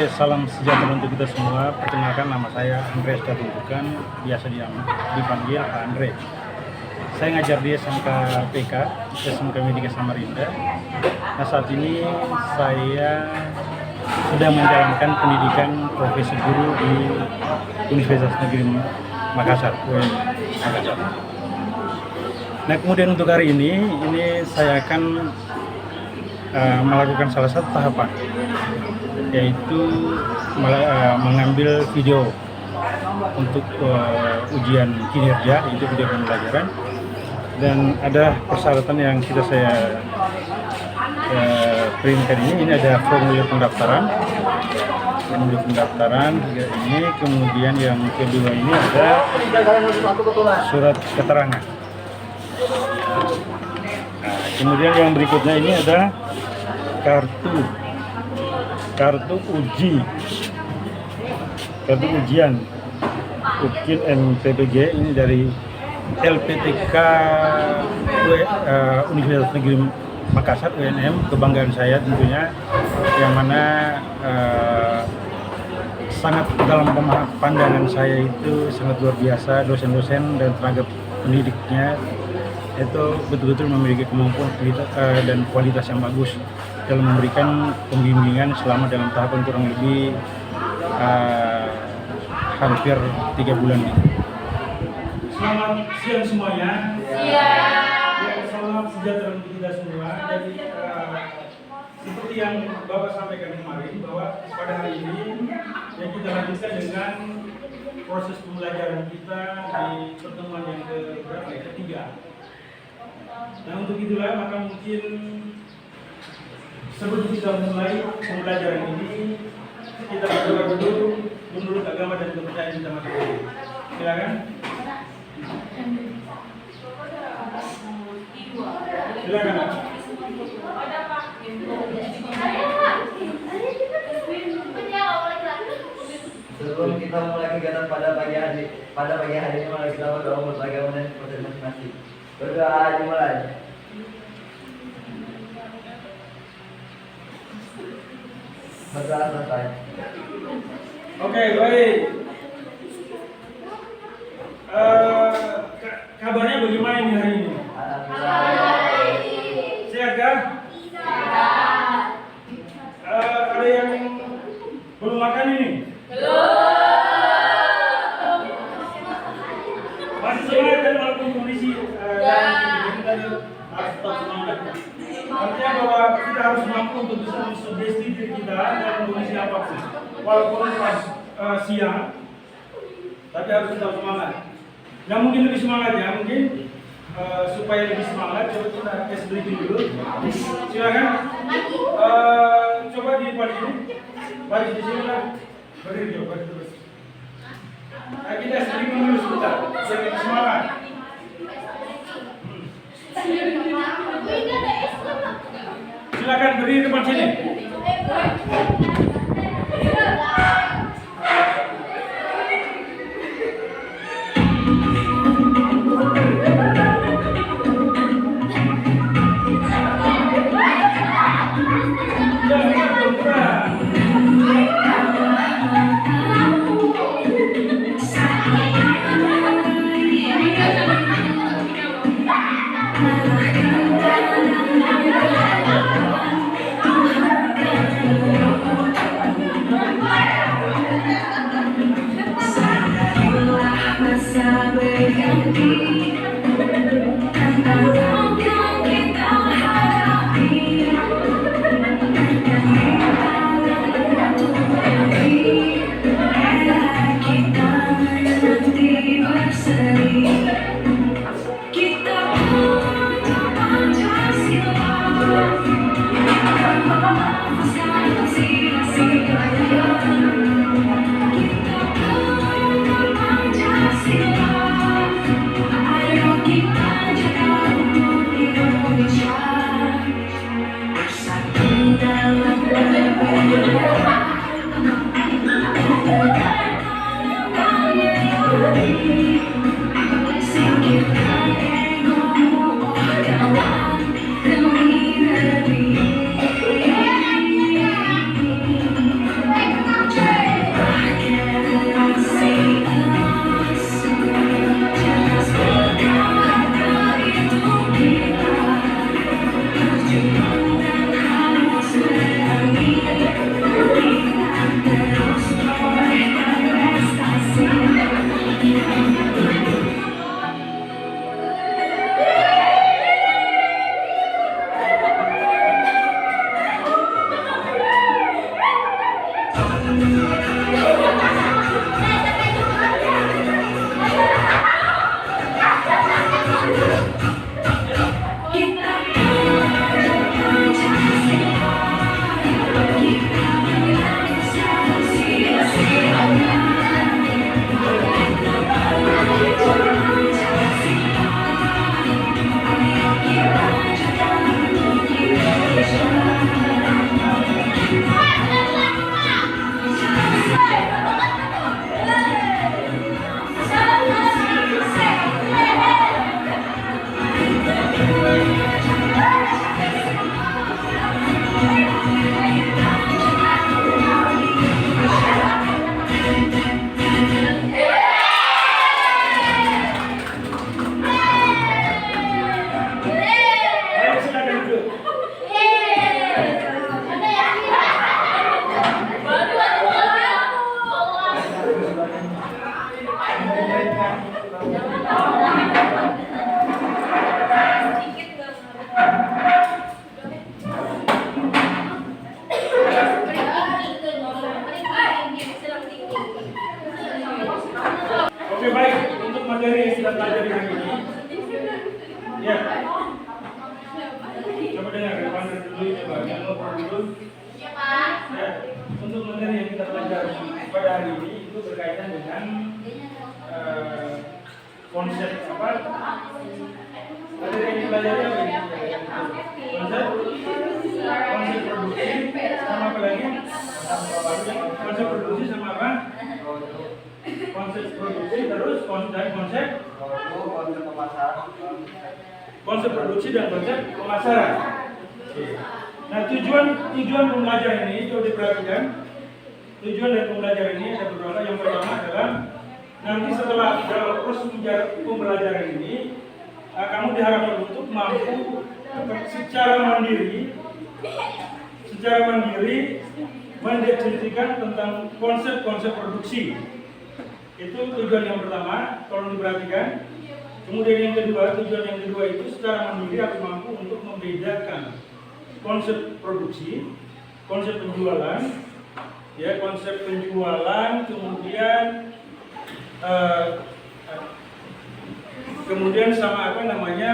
Oke, salam sejahtera untuk kita semua. Perkenalkan, nama saya Andreas Datuntukan, biasa dipanggil Pak Andre. Saya ngajar di SMK PK, SMK Medika Samarinda. Nah, saat ini saya sudah menjalankan pendidikan profesi guru di Universitas Negeri Makassar, UIN Makassar. Nah, kemudian untuk hari ini saya akan melakukan salah satu tahapan, yaitu mengambil video untuk ujian kinerja, itu video pembelajaran, dan ada persyaratan yang saya printkan ini ada formulir pendaftaran ini, kemudian yang kedua ini ada surat keterangan. Nah, kemudian yang berikutnya ini ada kartu ujian UKIN MPBG, ini dari LPTK Universitas Negeri Makassar, UNM, kebanggaan saya tentunya, yang mana sangat dalam pandangan saya itu sangat luar biasa. Dosen-dosen dan tenaga pendidiknya itu betul-betul memiliki kemampuan dan kualitas yang bagus dalam memberikan pembimbingan selama dalam tahapan kurang lebih hampir 3 bulan ini. Selamat siang semuanya. Ya, salam sejahtera untuk kita semua. Jadi seperti yang Bapak sampaikan kemarin, bahwa pada hari ini yang kita lanjutkan dengan proses pembelajaran kita di pertemuan yang ketiga. Nah, untuk itulah maka mungkin sebelum kita mulai pembelajaran ini, kita berdoa dulu menurut agama dan kepercayaan kita masing-masing. Silakan. Silakan. Sebelum kita mulai kegiatan pada pagi hari ini, mari kita berdoa untuk agama dan kepercayaan masing-masing. Berdoa dimulai. Berdoa selesai. Oke, baik. Kabarnya bagaimana ini hari ini? Sehat kan? Ada yang belum makan ini? Masih semangat kan walaupun kondisi kita harus tetap semangat. Artinya bahwa kita harus mampu untuk bisa mensugesti diri kita dalam kondisi apapun. Walaupun pas siang, tapi harus tetap semangat. Yang mungkin lebih semangat ya, mungkin supaya lebih semangat, coba kita tes breathing dulu. Silakan. Coba di baris di sini lah. Berdiri terus. Nah, kita breathing dulu sebentar, biar lebih semangat. Silakan berdiri depan sini. dulu. Iya, Pak. Ya, untuk materi yang kita pelajari pada hari ini itu berkaitan dengan konsep apa? Materi yang dipelajari apa ini? Konsep produksi sama apa lagi? Konsep produksi sama apa? Konsep produksi terus konsep konsep produksi dan konsep pemasaran. Nah, tujuan pembelajaran ini coba diperhatikan. Tujuan dari pembelajaran ini ada beberapa. Yang pertama adalah nanti setelah dalam proses pembelajaran ini kamu diharapkan untuk mampu secara mandiri mendefinisikan tentang konsep-konsep produksi. Itu tujuan yang pertama, tolong diperhatikan. Kemudian yang kedua, tujuan yang kedua itu secara mandiri aku mampu untuk membedakan konsep produksi, konsep penjualan, ya konsep penjualan, kemudian sama apa namanya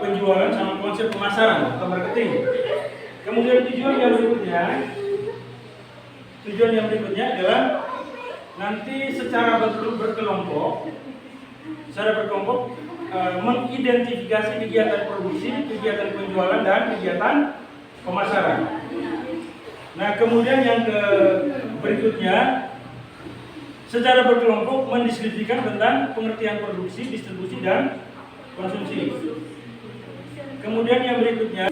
penjualan sama konsep pemasaran atau marketing. Kemudian tujuan yang berikutnya adalah nanti secara berkelompok mengidentifikasi kegiatan produksi, kegiatan penjualan dan kegiatan pemasaran. Nah, kemudian yang berikutnya secara berkelompok mendiskusikan tentang pengertian produksi, distribusi dan konsumsi. Kemudian yang berikutnya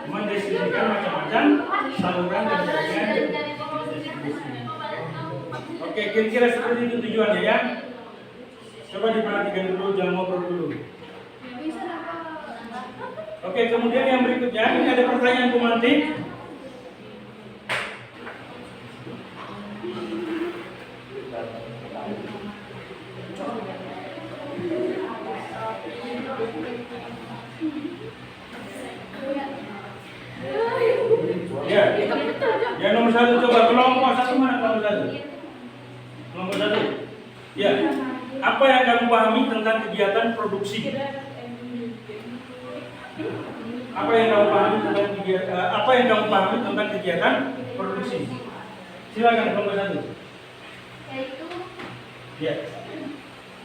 mendiskusikan macam-macam saluran dan jaringan distribusi. Oke, kira-kira seperti itu tujuannya ya. Coba diperhatikan dulu, jangan ngobrol dulu. Oke, kemudian yang berikutnya ini ada pertanyaan pemantik. Ya, yang nomor 1 coba kelompok 1 mana kelompok 1? Kelompok 1. Ya, apa yang kamu pahami tentang kegiatan produksi? Apa yang kamu pahami tentang kegiatan produksi? Silakan kelompok 1. Yaitu Ya.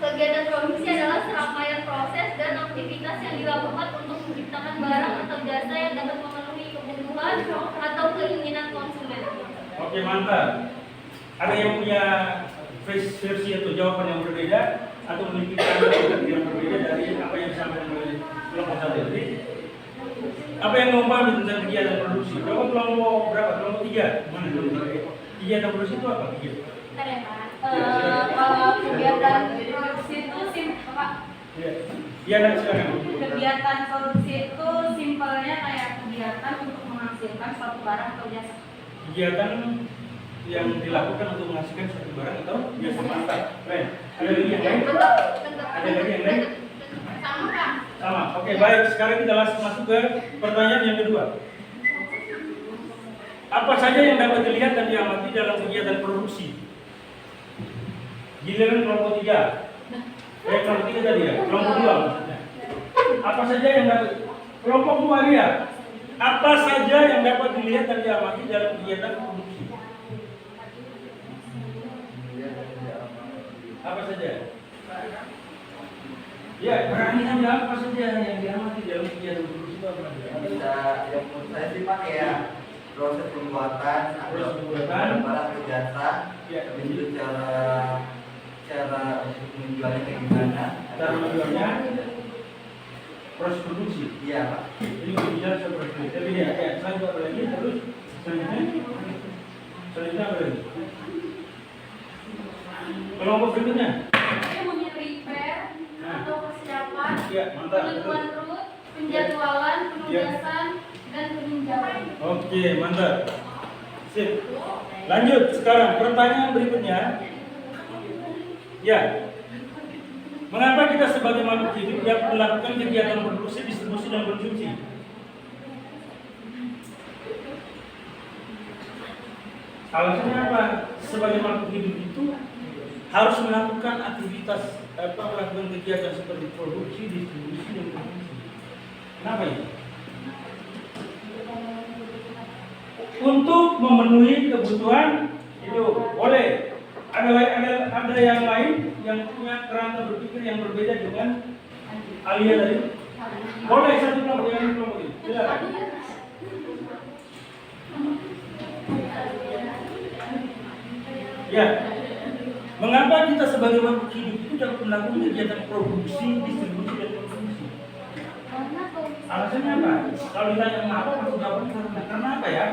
kegiatan produksi adalah serangkaian proses dan aktivitas yang dilakukan untuk menciptakan barang atau jasa yang dapat memenuhi kebutuhan atau keinginan konsumen. Oke, mantap. Ada yang punya versi atau jawaban yang berbeda atau memiliki pandangan yang berbeda dari apa yang disampaikan oleh kelompok 1 tadi? Apa yang kamu pahami tentang kegiatan produksi? Coba kelompok berapa? Kelompok 3. Mana kelompok 3? Kegiatan produksi itu apa? Bentar ya, Pak. Kalau kegiatan produksi itu Pak. Iya, dan silakan. Kegiatan produksi itu simpelnya kayak kegiatan untuk menghasilkan suatu barang atau jasa. Kegiatan yang dilakukan untuk menghasilkan suatu barang atau jasa. Mantap. Keren. Ada lagi yang lain? Ada lagi yang lain? Sama, Pak. Sama. Oke, baik. Sekarang kita langsung masuk ke pertanyaan yang kedua. Apa saja yang dapat dilihat dan diamati dalam kegiatan produksi? Giliran kelompok 3. Kelompok 3 tadi ya, kelompok 2 maksudnya. Apa saja yang dapat kelompok 2 ya? Apa saja yang dapat dilihat dan diamati dalam kegiatan produksi? Apa saja? Ya, berani aja apa saja yang diamati dalam kegiatan produksi itu apa saja? Bisa yang menurut saya sih Pak ya proses pembuatan barang atau jasa, itu cara untuk menjualnya kayak gimana? Cara menjualnya proses produksi. Iya Pak. Ini bicara seperti itu. Tapi ya, selanjutnya apa lagi? Terus selanjutnya apa lagi? Kelompok berikutnya. Ini punya repair atau persiapan, Ya, mantap. penghitungan root, penjadwalan, penugasan, dan peninjauan. Oke, mantap. Sip. Lanjut sekarang pertanyaan berikutnya. Ya. Mengapa kita sebagai makhluk hidup yang melakukan kegiatan produksi, distribusi dan konsumsi? Alasannya apa? Sebagai makhluk hidup itu harus melakukan aktivitas melakukan kegiatan seperti produksi, distribusi dan konsumsi. Kenapa itu? Untuk memenuhi kebutuhan hidup. Boleh. Ada yang lain yang punya kerangka berpikir yang berbeda dengan Alia tadi? Boleh satu kelompok yang kelompok ini. Silakan. Ya. Mengapa kita sebagai makhluk hidup itu dapat melakukan kegiatan produksi, distribusi, dan konsumsi? Alasannya apa? Kalau ditanya mengapa, pasti jawabannya karena apa ya?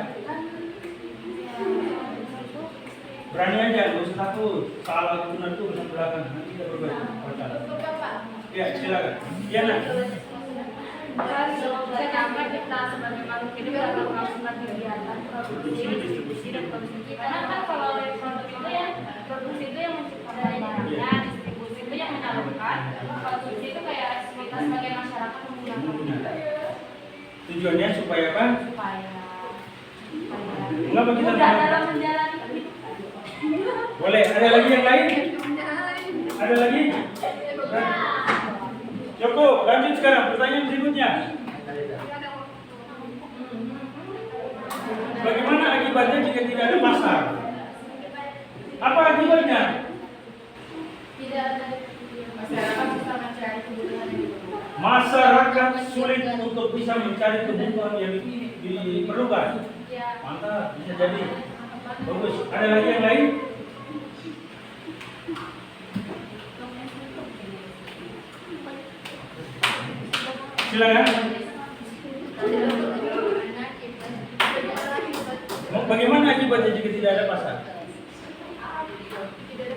Berani aja, nggak usah takut. Salah benar itu urusan belakang. Nanti kita berbagi. Ya, silakan. Ya, nah. Kenapa kita sebagai makhluk hidup dapat melakukan kegiatan produksi, distribusi, dan konsumsi? Karena kan kalau produk itu ya, produksi itu yang menciptakan barangnya, distribusi itu yang menyalurkan, konsumsi itu kayak kita sebagai masyarakat menggunakan. Tujuannya supaya apa? Supaya Mengapa kita mudah dalam menjalani hidup. Boleh, ada lagi yang lain? Ada lagi? Cukup, lanjut sekarang pertanyaan berikutnya. Bagaimana akibatnya jika tidak ada pasar? Apa akibatnya? Tidak ada masyarakat bisa mencari kebutuhan hidup. Masyarakat sulit untuk bisa mencari kebutuhan yang diperlukan. Ya. Mantap, bisa jadi. Bagus. Ada lagi yang lain? Silakan. Bagaimana akibatnya jika tidak ada pasar?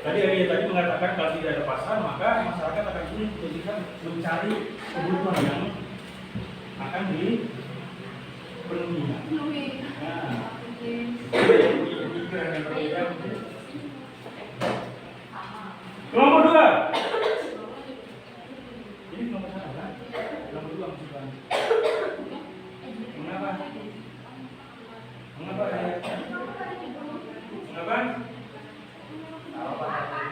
Tadi mengatakan kalau tidak ada pasar maka masyarakat akan sulit untuk bisa mencari kebutuhan yang akan dipenuhi. Nah, kelompok 2. Ini kelompok 1 kan? Kelompok 2 maksudnya. Mengapa? Mengapa?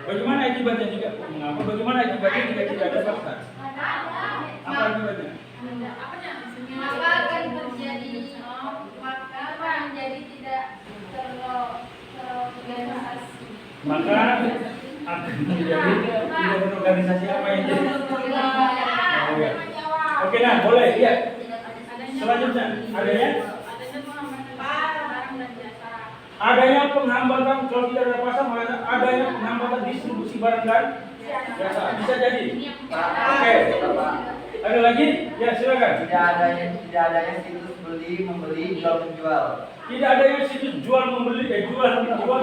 Bagaimana akibatnya jika mengapa? Bagaimana akibatnya jika tidak ada pasar? Apa akibatnya? Maka akan terjadi tidak terorganisasi. Maka akan menjadi tidak berorganisasi apa yang jadi? Oh, ya. Oke, nah boleh, iya. Selanjutnya, adanya penghambatan kalau tidak ada pasar, maka adanya penghambatan distribusi barang dan jasa. Bisa jadi. Oke. Ada lagi? Ya, silakan. Tidak adanya situs beli, membeli, jual menjual. Tidak adanya situs jual membeli, jual dan menjual.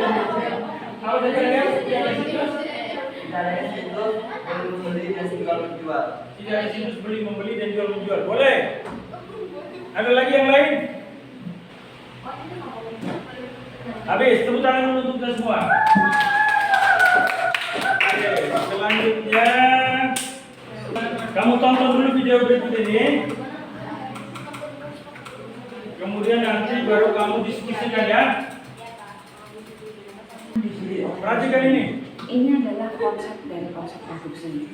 Apa saja ya? Tidak ada situs. Tidak adanya situs beli, membeli, dan jual menjual. Tidak ada situs beli, membeli, dan jual menjual. Boleh. Ada lagi yang lain? Habis, tepuk tangan dulu untuk kita semua. Oke, selanjutnya kamu tonton dulu video berikut ini. Kemudian nanti baru kamu diskusikan ya. Perhatikan ini. Ini adalah konsep dari konsep produksi.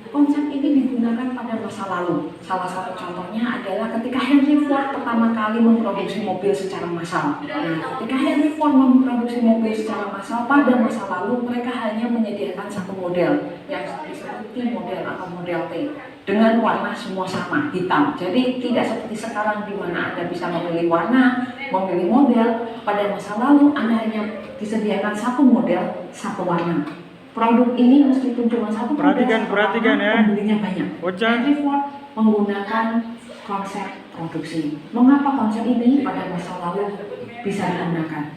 Konsep ini digunakan pada masa lalu. Salah satu contohnya adalah ketika Henry Ford pertama kali memproduksi mobil secara massal. Nah, ketika Henry Ford memproduksi mobil secara massal pada masa lalu, mereka hanya menyediakan satu model yang disebut T model atau model T dengan warna semua sama, hitam. Jadi tidak seperti sekarang di mana Anda bisa memilih warna, memilih model. Pada masa lalu Anda hanya disediakan satu model, satu warna. Produk ini meskipun cuma satu Perhatikan ya. pembelinya banyak. Henry Ford menggunakan konsep produksi. Mengapa konsep ini pada masa lalu bisa digunakan?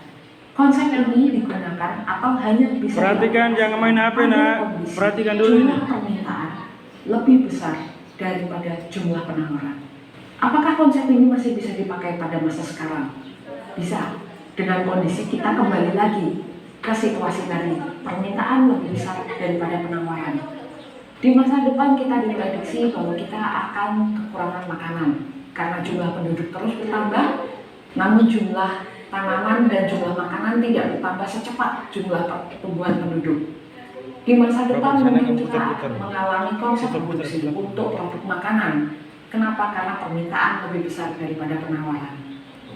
Konsep ini digunakan atau hanya bisa Perhatikan, jangan main HP nak. Perhatikan dulu ini. Jumlah permintaan lebih besar daripada jumlah penawaran. Apakah konsep ini masih bisa dipakai pada masa sekarang? Bisa. Dengan kondisi kita kembali lagi ke situasi tadi, permintaan lebih besar daripada penawaran. Di masa depan kita diprediksi bahwa kita akan kekurangan makanan karena jumlah penduduk terus bertambah, namun jumlah tanaman dan jumlah makanan tidak bertambah secepat jumlah pertumbuhan penduduk. Di masa depan mungkin kita mengalami konsep produksi untuk produk makanan Kenapa? Karena permintaan lebih besar daripada penawaran.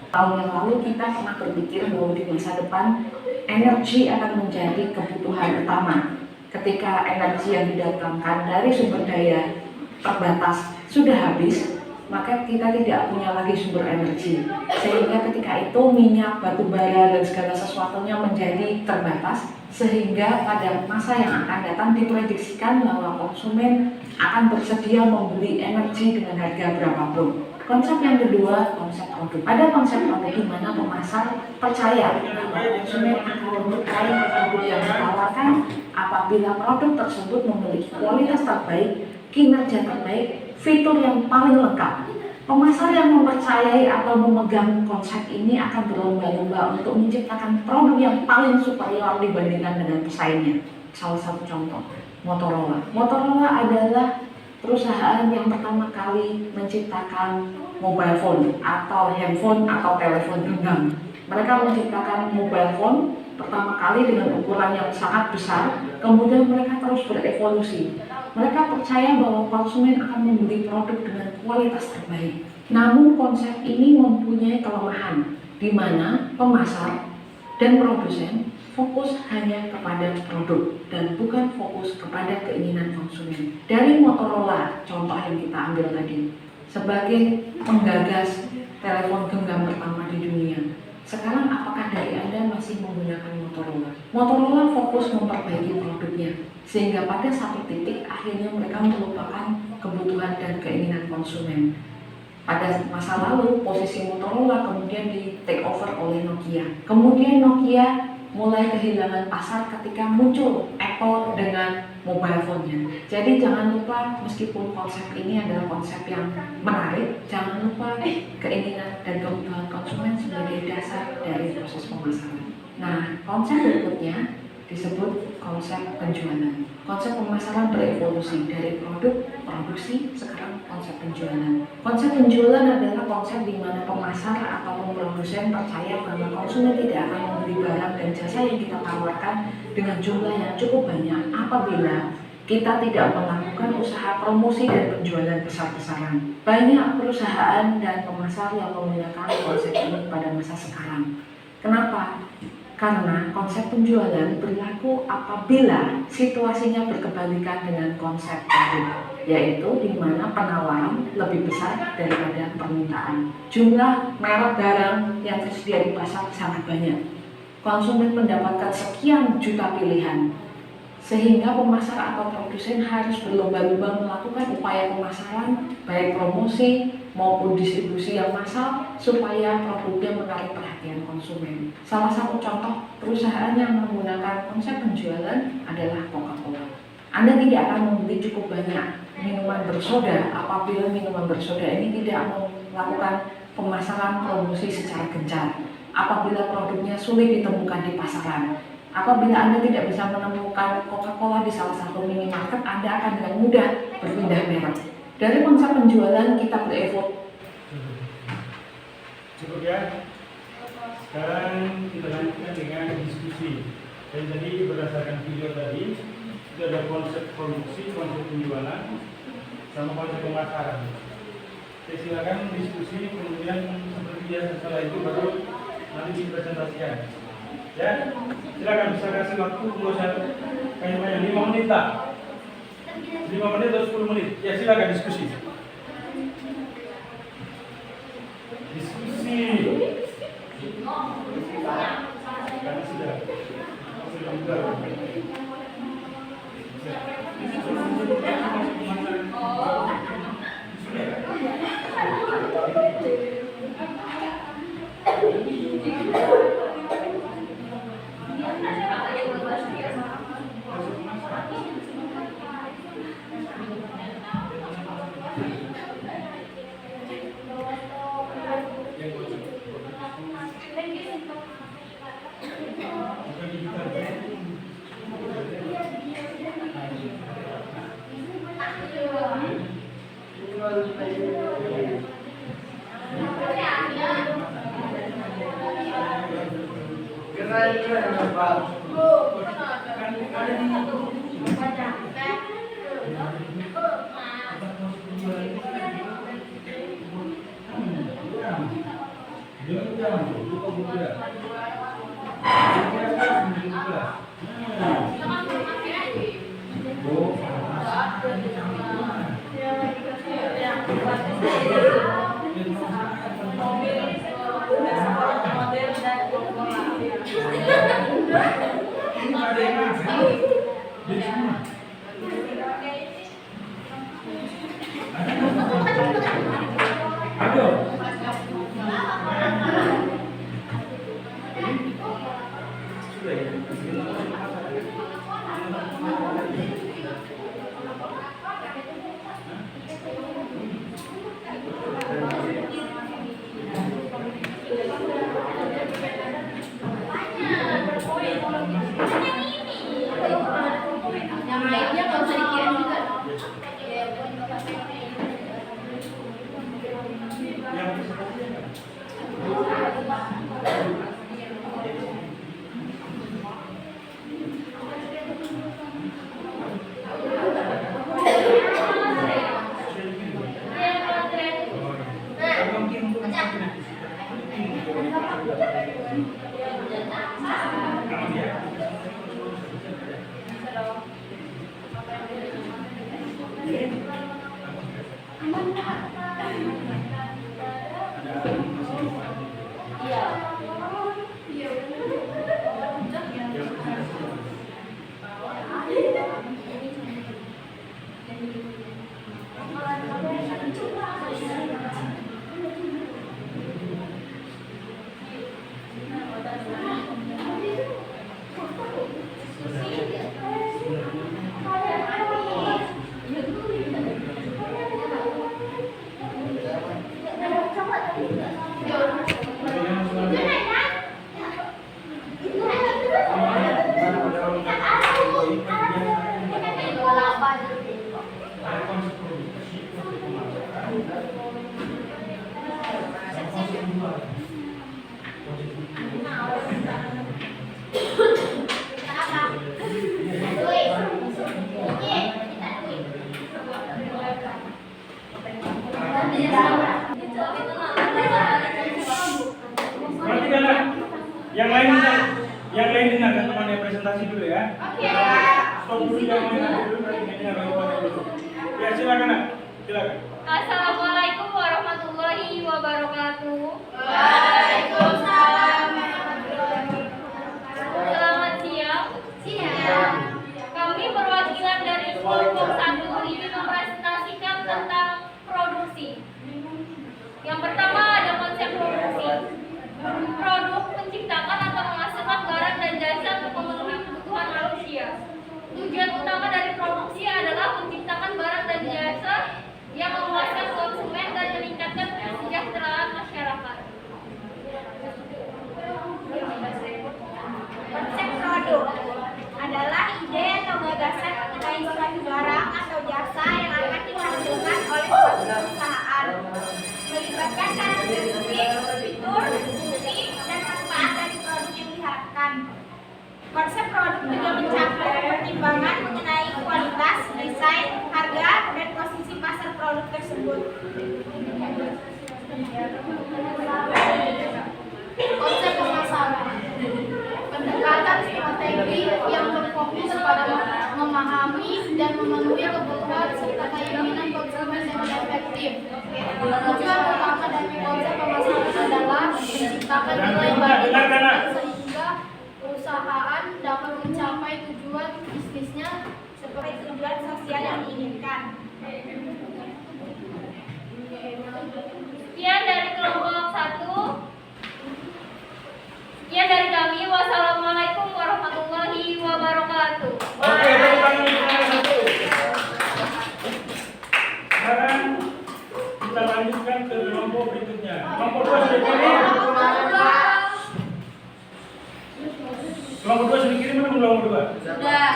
Tahun yang lalu kita pernah berpikir bahwa di masa depan energi akan menjadi kebutuhan utama. Ketika energi yang didatangkan dari sumber daya terbatas sudah habis, maka kita tidak punya lagi sumber energi. Sehingga ketika itu minyak, batu bara, dan segala sesuatunya menjadi terbatas, sehingga pada masa yang akan datang diprediksikan bahwa konsumen akan bersedia membeli energi dengan harga berapapun. Konsep yang kedua, konsep produk. Ada konsep produk di mana pemasar percaya bahwa konsumen akan menyukai produk yang ditawarkan apabila produk tersebut memiliki kualitas terbaik, kinerja terbaik, fitur yang paling lengkap. Pemasar yang mempercayai atau memegang konsep ini akan berlomba-lomba untuk menciptakan produk yang paling superior dibandingkan dengan pesaingnya. Salah satu contoh, Motorola. Motorola adalah perusahaan yang pertama kali menciptakan mobile phone atau handphone atau telepon genggam. Mereka menciptakan mobile phone pertama kali dengan ukuran yang sangat besar, kemudian mereka terus berevolusi. Mereka percaya bahwa konsumen akan membeli produk dengan kualitas terbaik. Namun konsep ini mempunyai kelemahan, di mana pemasar dan produsen fokus hanya kepada produk dan bukan fokus kepada keinginan konsumen. Dari Motorola, contoh yang kita ambil tadi, sebagai penggagas telepon genggam pertama di dunia. Sekarang apakah dari Anda masih menggunakan Motorola? Motorola fokus memperbaiki produknya, sehingga pada satu titik akhirnya mereka melupakan kebutuhan dan keinginan konsumen. Pada masa lalu, posisi Motorola kemudian di take over oleh Nokia. Kemudian Nokia mulai kehilangan pasar ketika muncul Apple dengan mobile phone-nya. Jadi jangan lupa, meskipun konsep ini adalah konsep yang menarik, jangan lupa keinginan dan kebutuhan konsumen sebagai dasar dari proses pemasaran. Nah, konsep berikutnya disebut konsep penjualan. Konsep pemasaran berevolusi dari produk, produksi, sekarang konsep penjualan. Konsep penjualan adalah konsep di mana pemasar atau produsen percaya bahwa konsumen tidak akan membeli barang dan jasa yang kita tawarkan dengan jumlah yang cukup banyak apabila kita tidak melakukan usaha promosi dan penjualan besar-besaran. Banyak perusahaan dan pemasar yang menggunakan konsep ini pada masa sekarang. Kenapa? Karena konsep penjualan berlaku apabila situasinya berkebalikan dengan konsep produk, yaitu di mana penawaran lebih besar daripada permintaan. Jumlah merek barang yang tersedia di pasar sangat banyak. Konsumen mendapatkan sekian juta pilihan, sehingga pemasar atau produsen harus berlomba-lomba melakukan upaya pemasaran, baik promosi maupun distribusi yang massal, supaya produknya menarik perhatian konsumen. Salah satu contoh perusahaan yang menggunakan konsep penjualan adalah Coca-Cola. Anda tidak akan membeli cukup banyak minuman bersoda apabila minuman bersoda ini tidak melakukan pemasaran promosi secara gencar. Apabila produknya sulit ditemukan di pasaran, apabila Anda tidak bisa menemukan Coca-Cola di salah satu minimarket, Anda akan dengan mudah berpindah merek. Dari konsep penjualan kita berevolusi. Cukup ya. Sekarang kita lanjutkan dengan diskusi. Dan tadi berdasarkan video tadi, itu ada konsep produksi, konsep penjualan, sama konsep pemasaran. Saya silakan diskusi, kemudian seperti biasa setelah itu baru nanti dipresentasikan. Ya, silakan bisa kasih waktu kayak banyak 5 menit tak? 5 menit atau 10 menit? Ya silakan diskusi. Diskusi. Karena sudah Jangan jangan tuh, lupa buka. Yang lainnya nggak usah dikirim juga. Perhatikanlah. Yang lain dengarkan temannya presentasi dulu ya. Oke. Stop dulu yang lain dulu. Perhatikan dulu. Ya silakan nak. Silakan. Assalamualaikum warahmatullahi wabarakatuh. Waalaikumsalam. Selamat siang. Siang. Kami perwakilan dari kelompok 1 ini mempresentasikan tentang produksi. Yang pertama ada konsep produksi. Produk menciptakan atau menghasilkan barang dan jasa untuk memenuhi kebutuhan manusia. Tujuan utama dari produksi adalah menciptakan barang dan jasa yang memuaskan konsumen dan meningkatkan kesejahteraan masyarakat. Konsep produk adalah ide atau gagasan mengenai suatu barang atau jasa yang akan dihasilkan oleh suatu perusahaan. Melibatkan karakteristik, fitur, fungsi, dan manfaat dari produk yang diharapkan. Konsep produk juga mencakup pertimbangan mengenai kualitas, desain, harga, dan posisi pasar produk tersebut. Konsep pemasaran. Pendekatan strategi yang berfokus pada memahami dan memenuhi kebutuhan serta keinginan konsumen dengan efektif. Tujuan utama dari konsep pemasaran adalah menciptakan nilai bagi sehingga perusahaan dapat mencapai tujuan bisnisnya Seperti tujuan sosial yang diinginkan. Sekian dari kelompok 1. Sekian dari kami. Wassalamualaikum warahmatullahi wabarakatuh. Oke, tepuk tangan untuk yang satu. Sekarang kita lanjutkan ke kelompok berikutnya. Kelompok 2 sudah dikirim. Kelompok 2 sudah dikirim mana kelompok 2? Sudah.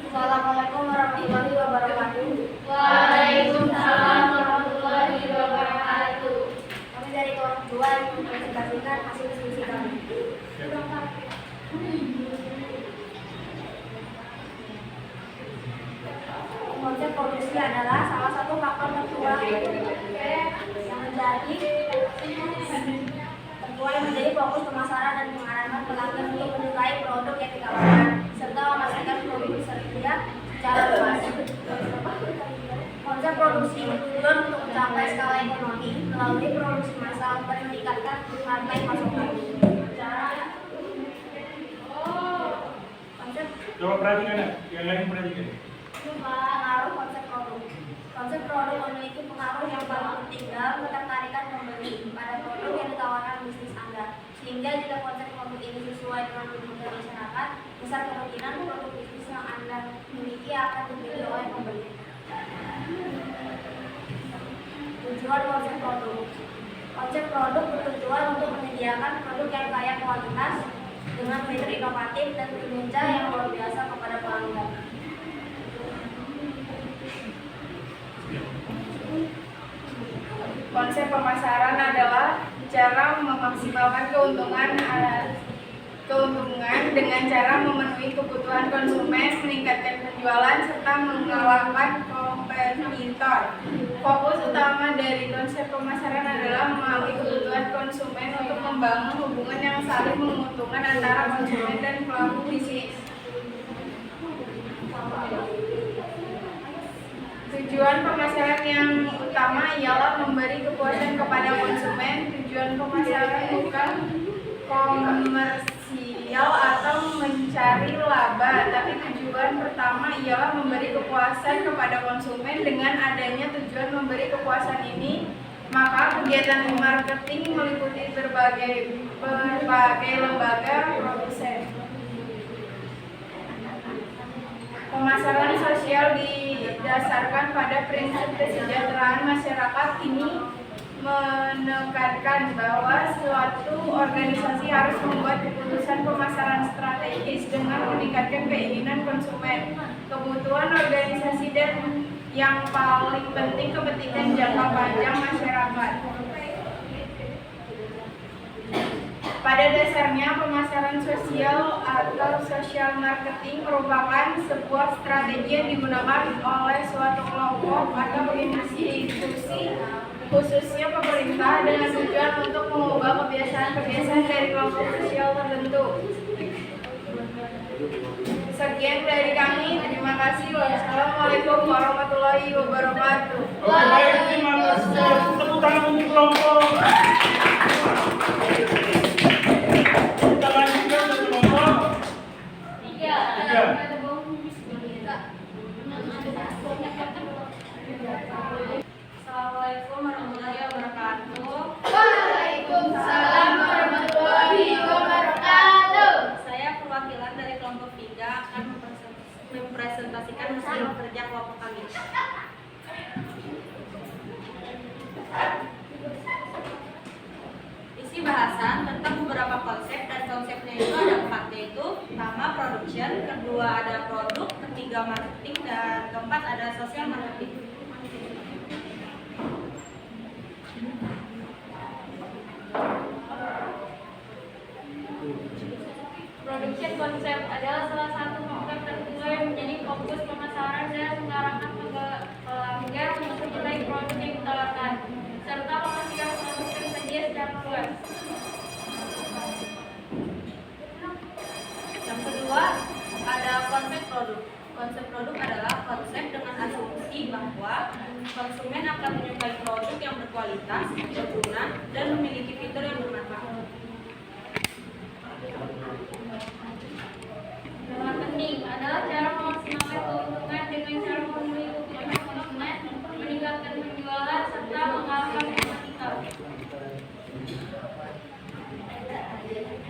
Assalamualaikum warahmatullahi wabarakatuh. Waalaikumsalam warahmatullahi wabarakatuh. Kami dari kelompok 2 yang mempresentasikan hasil diskusi kami. Konsep produksi produksi adalah salah satu faktor tertua yang menjadi fokus pemasaran dan mengarahkan pelanggan untuk menyukai produk yang ditawarkan serta memastikan produk tersedia secara luas. Konsep produksi bertujuan untuk mencapai skala ekonomi melalui produksi massal dan meningkatkan rantai pasokan. Coba perhatikan ya, yang lain perhatikan. Pengaruh konsep produk. Konsep produk memiliki pengaruh yang paling penting dalam ketertarikan pembeli pada produk yang ditawarkan bisnis Anda. Sehingga jika konsep produk ini sesuai dengan kebutuhan masyarakat, besar kemungkinan produk bisnis yang Anda miliki akan dipilih oleh pembeli. Tujuan konsep produk. Konsep produk bertujuan untuk menyediakan produk yang kaya kualitas dengan fitur inovatif dan kinerja yang luar biasa kepada pelanggan. Konsep pemasaran adalah cara memaksimalkan keuntungan dengan cara memenuhi kebutuhan konsumen, meningkatkan penjualan, serta mengalahkan kompetitor. Fokus utama dari konsep pemasaran adalah memenuhi kebutuhan konsumen untuk membangun hubungan yang saling menguntungkan antara konsumen dan pelaku bisnis. Tujuan pemasaran yang utama ialah memberi kepuasan kepada konsumen. Tujuan pemasaran bukan komersial atau mencari laba, tapi tujuan pertama ialah memberi kepuasan kepada konsumen. Dengan adanya tujuan memberi kepuasan ini, maka kegiatan marketing meliputi berbagai lembaga produsen. Pemasaran sosial didasarkan pada prinsip kesejahteraan masyarakat. Ini menekankan bahwa suatu organisasi harus membuat keputusan pemasaran strategis dengan meningkatkan keinginan konsumen, kebutuhan organisasi, dan yang paling penting kepentingan jangka panjang masyarakat. Pada dasarnya, pemasaran sosial atau social marketing merupakan sebuah strategi yang digunakan oleh suatu kelompok atau institusi, khususnya pemerintah, dengan tujuan untuk mengubah kebiasaan-kebiasaan dari kelompok sosial tertentu. Sekian dari kami, terima kasih. Wassalamualaikum warahmatullahi wabarakatuh. Oke, baik, terima kasih. Tepuk tangan untuk kelompok. Kita lanjutkan ke kelompok 3. Assalamualaikum warahmatullahi wabarakatuh. Waalaikumsalam warahmatullahi wabarakatuh. Saya perwakilan dari kelompok 3 akan mempresentasikan hasil kerja kelompok kami. Isi bahasan tentang beberapa konsep, dan konsepnya itu ada 4, yaitu pertama production, kedua ada produk, ketiga marketing, dan keempat ada social marketing. Production konsep adalah salah satu konsep tertua yang menjadi fokus pemasaran dan mengarahkan pelanggan untuk menilai produk yang ditawarkan, serta memastikan produk tersedia secara luas. Yang kedua, ada konsep produk. Konsep produk adalah konsep dengan asumsi bahwa konsumen akan menyukai produk yang berkualitas, berguna, dan memiliki fitur yang bermanfaat. Marketing adalah cara memaksimalkan keuntungan dengan cara memenuhi kebutuhan konsumen, meningkatkan penjualan, serta mengalahkan kompetitor.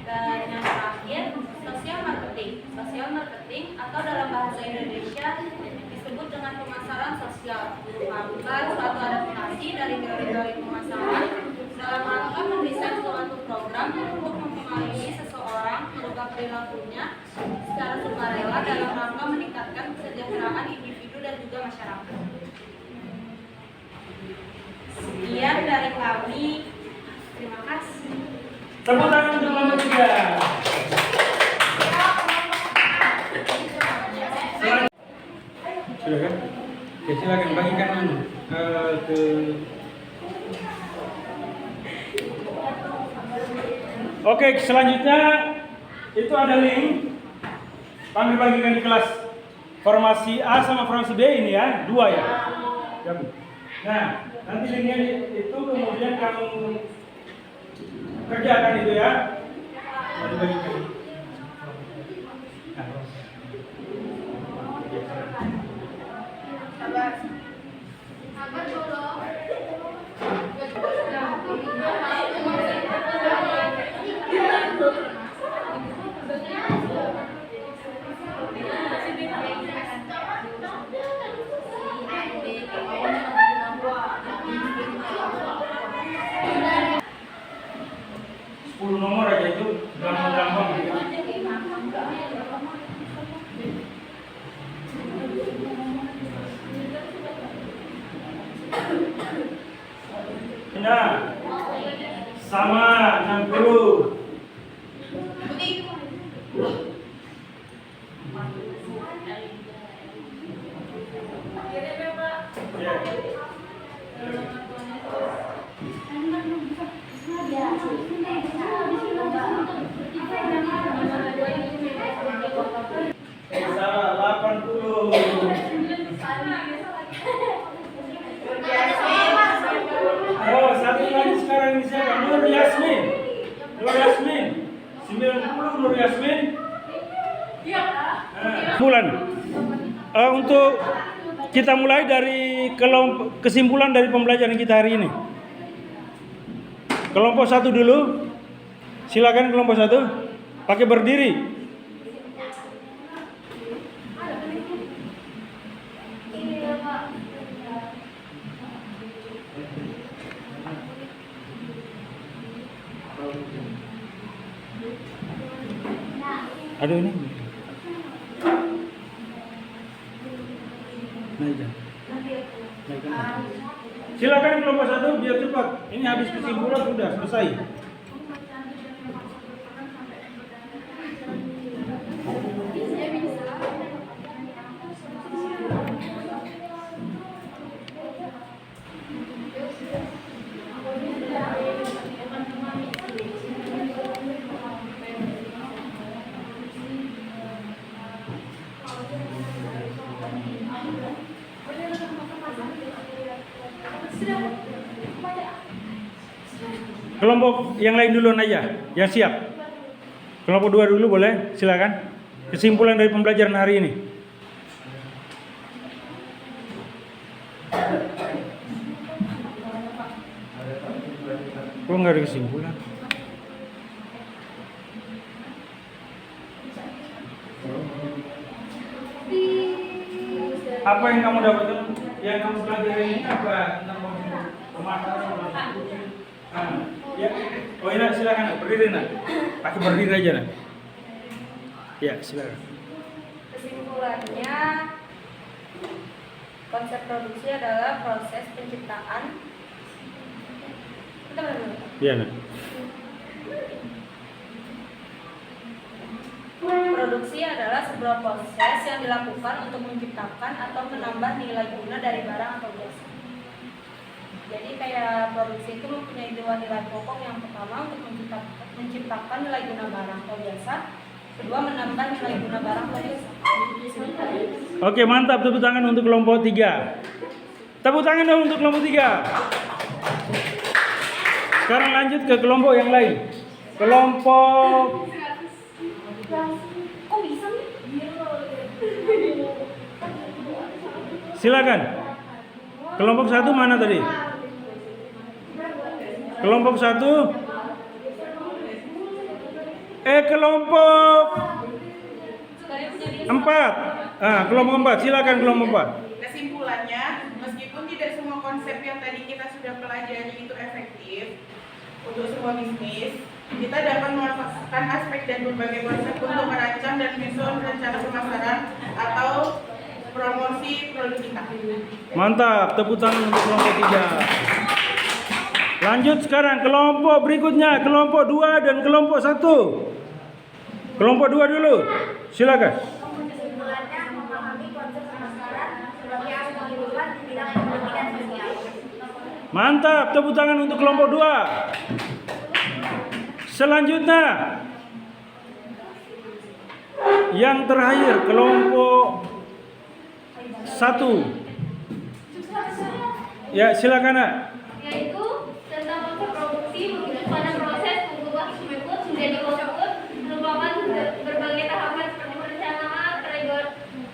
Dan yang terakhir, social marketing. Social marketing atau dalam bahasa Indonesia disebut dengan pemasaran sosial, merupakan suatu adaptasi dari teori-teori pemasaran dalam rangka mendesain suatu program untuk mempengaruhi seseorang merubah perilakunya secara sukarela dalam rangka meningkatkan kesejahteraan individu dan juga masyarakat. Sekian dari kami. Terima kasih. Tepuk tangan untuk kelompok 3. Silakan. Ya silakan bagikan ke Oke, selanjutnya itu ada link. Kami bagikan di kelas formasi A sama formasi B ini ya, 2 ya. Nah, nanti linknya itu kemudian kamu kerjakan itu ya. Mau dibagikan. Nomor aja itu gampang-gampang gitu. Nah, sama 60. Salah 80. Oh, satu lagi sekarang ini siapa? Nur Yasmin. Nur Yasmin. 90 Nur Yasmin. Kesimpulan. Untuk kita mulai dari kesimpulan dari pembelajaran kita hari ini. Kelompok 1 dulu. Silakan kelompok 1. Pakai berdiri. Aduh ini. Silakan kelompok 1 biar cepat. Ini habis kesimpulan sudah selesai. Kelompok yang lain dulu aja, yang siap. Kelompok 2 dulu boleh, silakan. Kesimpulan dari pembelajaran hari ini. Kok nggak ada kesimpulan? Apa yang kamu dapatkan? Yang kamu pelajari ini apa? Tentang pemasaran. Ya. Oh iya, silakan berdiri nak. Pakai berdiri aja nak. Ya, silakan. Kesimpulannya, konsep produksi adalah proses penciptaan. Iya nak. Produksi adalah sebuah proses yang dilakukan untuk menciptakan atau menambah nilai guna dari barang atau jasa. Jadi kayak produksi itu mempunyai 2 nilai pokok. Yang pertama untuk menciptakan nilai guna barang atau jasa. Kedua menambah nilai guna barang atau jasa. Oke, mantap, tepuk tangan untuk kelompok 3. Tepuk tangan dong untuk kelompok 3. Sekarang lanjut ke kelompok yang lain. Kelompok silakan. Kelompok 1 mana tadi? Kelompok 1. Kelompok 4. Kelompok 4. Silakan kelompok 4. Kesimpulannya, meskipun tidak semua konsep yang tadi kita sudah pelajari itu efektif untuk semua bisnis, kita dapat memanfaatkan aspek dan berbagai konsep untuk merancang dan menyusun rencana pemasaran atau promosi produk kita. Mantap, tepuk tangan untuk kelompok 3. Lanjut sekarang kelompok berikutnya, kelompok 2 dan kelompok 1. Kelompok 2 dulu, silakan. Kesimpulannya, memahami konsep pemasaran sebagai alat penghidupan Mantap, tepuk tangan untuk kelompok 2. Selanjutnya yang terakhir kelompok 1. Ya, silakan Nak. Yaitu tentang konsep produksi pada proses mengubah input menjadi output merupakan berbagai tahapan seperti perencanaan,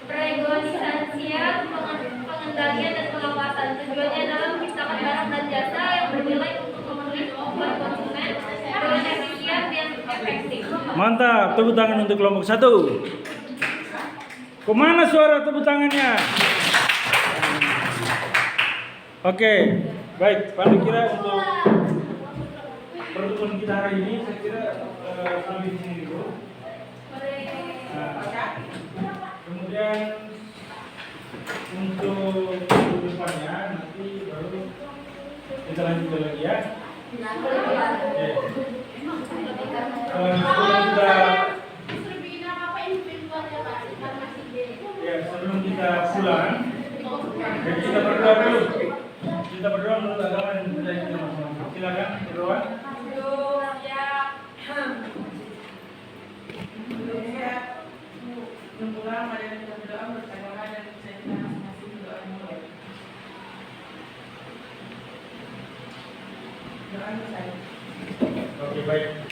peregonisansian, pengendalian dan pengawasan. Tujuannya adalah menciptakan barang dan jasa yang bernilai untuk memenuhi kebutuhan konsumen dengan efisien dan efektif. Mantap, tepuk tangan untuk kelompok 1. Kemana suara tepuk tangannya? Oke, baik. Paling kira untuk pertemuan kita hari ini, saya kira sampai di sini dulu. Nah, kemudian untuk depannya nanti baru kita lanjut lagi ya. Oke. Sebelum kita pulang, jadi kita berdoa dulu. Kita berdoa menurut agama dan budaya kita masing-masing. Silakan berdoa. Mengulang, ada yang kita berdoa bersama dan bisa kita masing-masing berdoa mulai. Doa saya. Oke, baik.